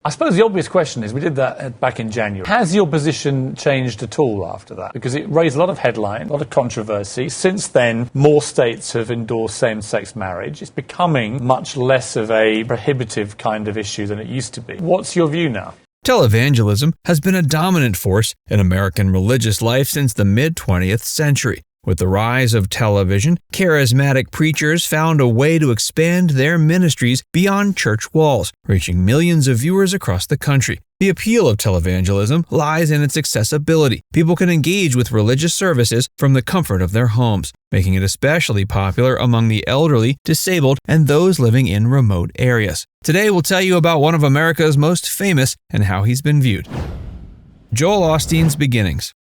I suppose the obvious question is, we did that back in January. Has your position changed at all after that? Because it raised a lot of headline, a lot of controversy. Since then, more states have endorsed same-sex marriage. It's becoming much less of a prohibitive kind of issue than it used to be. What's your view now? Televangelism has been a dominant force in American religious life since the mid-20th century. With the rise of television, charismatic preachers found a way to expand their ministries beyond church walls, reaching millions of viewers across the country. The appeal of televangelism lies in its accessibility. People can engage with religious services from the comfort of their homes, making it especially popular among the elderly, disabled, and those living in remote areas. Today, we'll tell you about one of America's most famous and how he's been viewed. Joel Osteen's beginnings.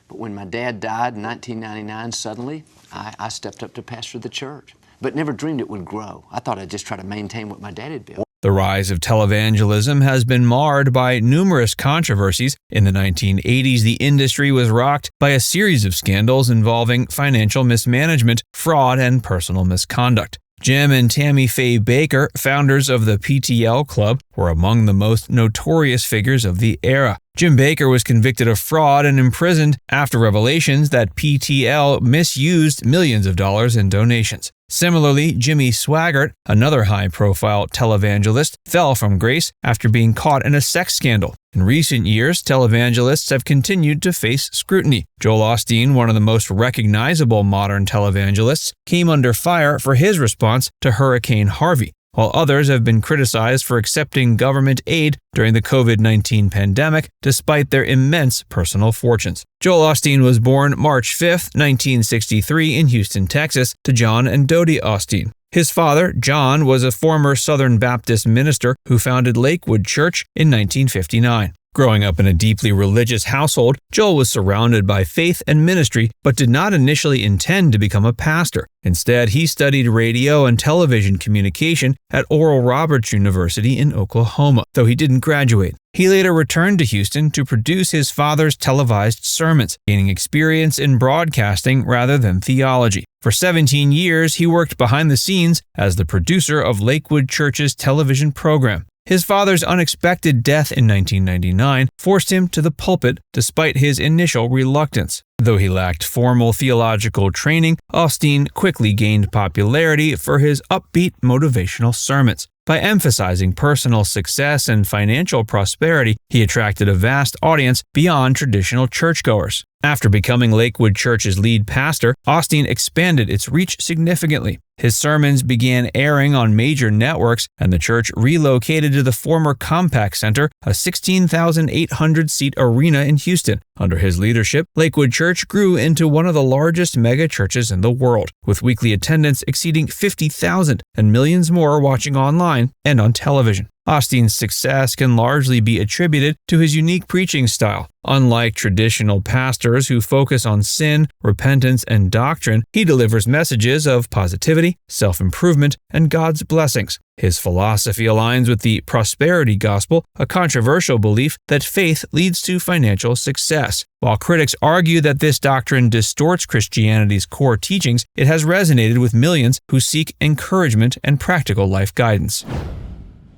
But when my dad died in 1999, suddenly, I stepped up to pastor the church, but never dreamed it would grow. I thought I'd just try to maintain what my dad had built. The rise of televangelism has been marred by numerous controversies. In the 1980s, the industry was rocked by a series of scandals involving financial mismanagement, fraud, and personal misconduct. Jim and Tammy Faye Bakker, founders of the PTL Club, were among the most notorious figures of the era. Jim Bakker was convicted of fraud and imprisoned after revelations that PTL misused millions of dollars in donations. Similarly, Jimmy Swaggart, another high-profile televangelist, fell from grace after being caught in a sex scandal. In recent years, televangelists have continued to face scrutiny. Joel Osteen, one of the most recognizable modern televangelists, came under fire for his response to Hurricane Harvey, while others have been criticized for accepting government aid during the COVID-19 pandemic despite their immense personal fortunes. Joel Osteen was born March 5, 1963 in Houston, Texas, to John and Dodie Osteen. His father, John, was a former Southern Baptist minister who founded Lakewood Church in 1959. Growing up in a deeply religious household, Joel was surrounded by faith and ministry, but did not initially intend to become a pastor. Instead, he studied radio and television communication at Oral Roberts University in Oklahoma, though he didn't graduate. He later returned to Houston to produce his father's televised sermons, gaining experience in broadcasting rather than theology. For 17 years, he worked behind the scenes as the producer of Lakewood Church's television program. His father's unexpected death in 1999 forced him to the pulpit despite his initial reluctance. Though he lacked formal theological training, Osteen quickly gained popularity for his upbeat motivational sermons. By emphasizing personal success and financial prosperity, he attracted a vast audience beyond traditional churchgoers. After becoming Lakewood Church's lead pastor, Osteen expanded its reach significantly. His sermons began airing on major networks, and the church relocated to the former Compaq Center, a 16,800-seat arena in Houston. Under his leadership, Lakewood Church grew into one of the largest megachurches in the world, with weekly attendance exceeding 50,000 and millions more watching online and on television. Osteen's success can largely be attributed to his unique preaching style. Unlike traditional pastors who focus on sin, repentance, and doctrine, he delivers messages of positivity, self-improvement, and God's blessings. His philosophy aligns with the prosperity gospel, a controversial belief that faith leads to financial success. While critics argue that this doctrine distorts Christianity's core teachings, it has resonated with millions who seek encouragement and practical life guidance.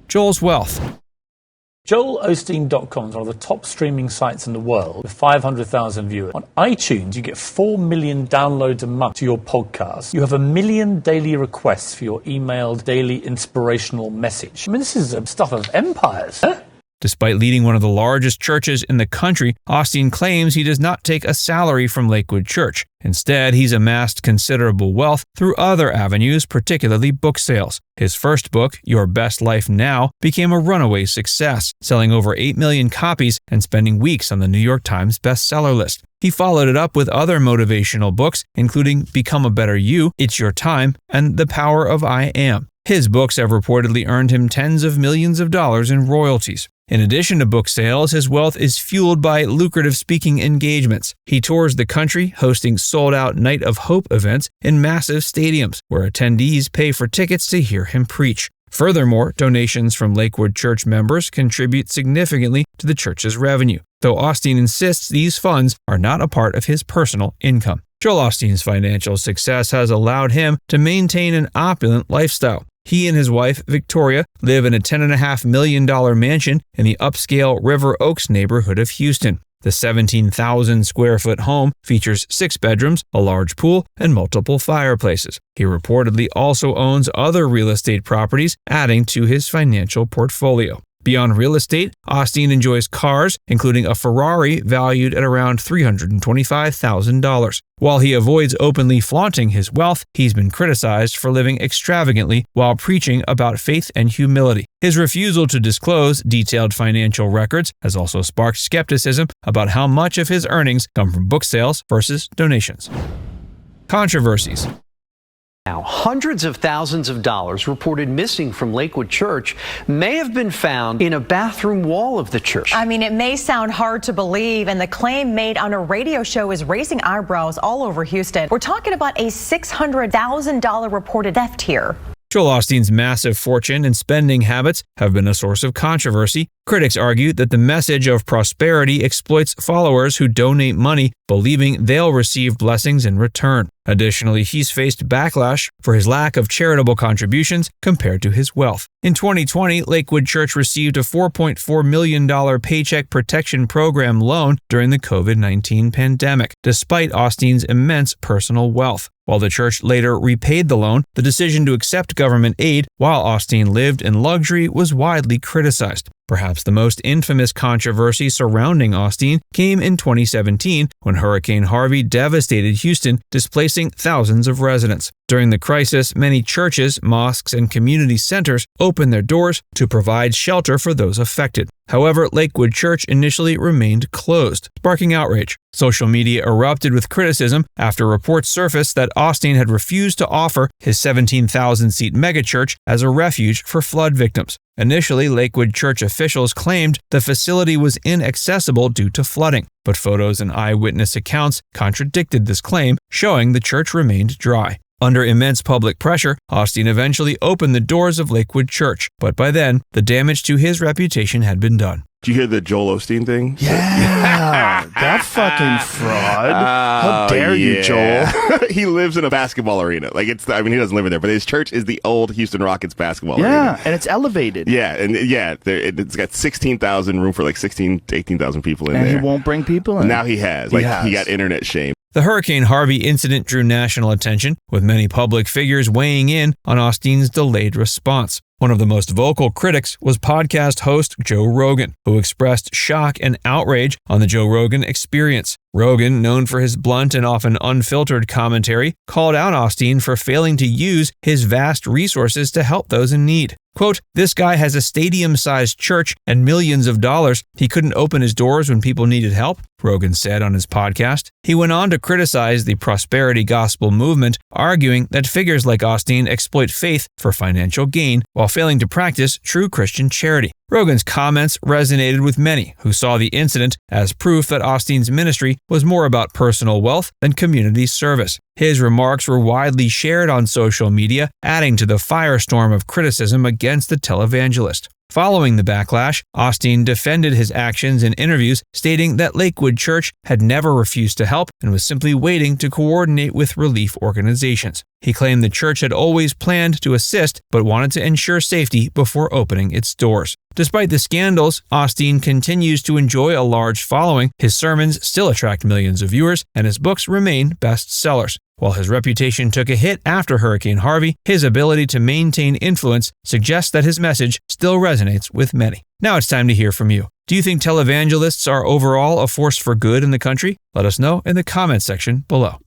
Joel's wealth. JoelOsteen.com is one of the top streaming sites in the world with 500,000 viewers. On iTunes, you get 4 million downloads a month to your podcast. You have 1 million daily requests for your emailed daily inspirational message. I mean, this is stuff of empires. Huh? Despite leading one of the largest churches in the country, Osteen claims he does not take a salary from Lakewood Church. Instead, he's amassed considerable wealth through other avenues, particularly book sales. His first book, Your Best Life Now, became a runaway success, selling over 8 million copies and spending weeks on the New York Times bestseller list. He followed it up with other motivational books, including Become a Better You, It's Your Time, and The Power of I Am. His books have reportedly earned him tens of millions of dollars in royalties. In addition to book sales, his wealth is fueled by lucrative speaking engagements. He tours the country, hosting sold-out Night of Hope events in massive stadiums, where attendees pay for tickets to hear him preach. Furthermore, donations from Lakewood Church members contribute significantly to the church's revenue, though Osteen insists these funds are not a part of his personal income. Joel Osteen's financial success has allowed him to maintain an opulent lifestyle. He and his wife, Victoria, live in a $10.5 million mansion in the upscale River Oaks neighborhood of Houston. The 17,000-square-foot home features 6 bedrooms, a large pool, and multiple fireplaces. He reportedly also owns other real estate properties, adding to his financial portfolio. Beyond real estate, Osteen enjoys cars, including a Ferrari valued at around $325,000. While he avoids openly flaunting his wealth, he's been criticized for living extravagantly while preaching about faith and humility. His refusal to disclose detailed financial records has also sparked skepticism about how much of his earnings come from book sales versus donations. Controversies. Now, hundreds of thousands of dollars reported missing from Lakewood Church may have been found in a bathroom wall of the church. I mean, it may sound hard to believe, and the claim made on a radio show is raising eyebrows all over Houston. We're talking about a $600,000 reported theft here. Joel Osteen's massive fortune and spending habits have been a source of controversy. Critics argue that the message of prosperity exploits followers who donate money, believing they'll receive blessings in return. Additionally, he's faced backlash for his lack of charitable contributions compared to his wealth. In 2020, Lakewood Church received a $4.4 million Paycheck Protection Program loan during the COVID-19 pandemic, despite Osteen's immense personal wealth. While the church later repaid the loan, the decision to accept government aid while Osteen lived in luxury was widely criticized. Perhaps the most infamous controversy surrounding Osteen came in 2017 when Hurricane Harvey devastated Houston, displacing thousands of residents. During the crisis, many churches, mosques, and community centers opened their doors to provide shelter for those affected. However, Lakewood Church initially remained closed, sparking outrage. Social media erupted with criticism after reports surfaced that Osteen had refused to offer his 17,000-seat megachurch as a refuge for flood victims. Initially, Lakewood Church officials claimed the facility was inaccessible due to flooding, but photos and eyewitness accounts contradicted this claim, showing the church remained dry. Under immense public pressure, Osteen eventually opened the doors of Lakewood Church, but by then, the damage to his reputation had been done. Did you hear the Joel Osteen thing? Yeah, that fucking fraud. How dare you, Joel? He lives in a basketball arena. He doesn't live in there, but his church is the old Houston Rockets basketball arena. Yeah, and it's elevated. Yeah, it's got 16,000 room for 16 to 18,000 people in there. And he won't bring people in. Now he has. He got internet shame. The Hurricane Harvey incident drew national attention, with many public figures weighing in on Osteen's delayed response. One of the most vocal critics was podcast host Joe Rogan, who expressed shock and outrage on the Joe Rogan Experience. Rogan, known for his blunt and often unfiltered commentary, called out Osteen for failing to use his vast resources to help those in need. Quote, "This guy has a stadium-sized church and millions of dollars. He couldn't open his doors when people needed help," Rogan said on his podcast. He went on to criticize the prosperity gospel movement, arguing that figures like Osteen exploit faith for financial gain while failing to practice true Christian charity. Rogan's comments resonated with many who saw the incident as proof that Osteen's ministry was more about personal wealth than community service. His remarks were widely shared on social media, adding to the firestorm of criticism against the televangelist. Following the backlash, Osteen defended his actions in interviews, stating that Lakewood Church had never refused to help and was simply waiting to coordinate with relief organizations. He claimed the church had always planned to assist but wanted to ensure safety before opening its doors. Despite the scandals, Osteen continues to enjoy a large following. His sermons still attract millions of viewers, and his books remain bestsellers. While his reputation took a hit after Hurricane Harvey, his ability to maintain influence suggests that his message still resonates with many. Now it's time to hear from you. Do you think televangelists are overall a force for good in the country? Let us know in the comments section below.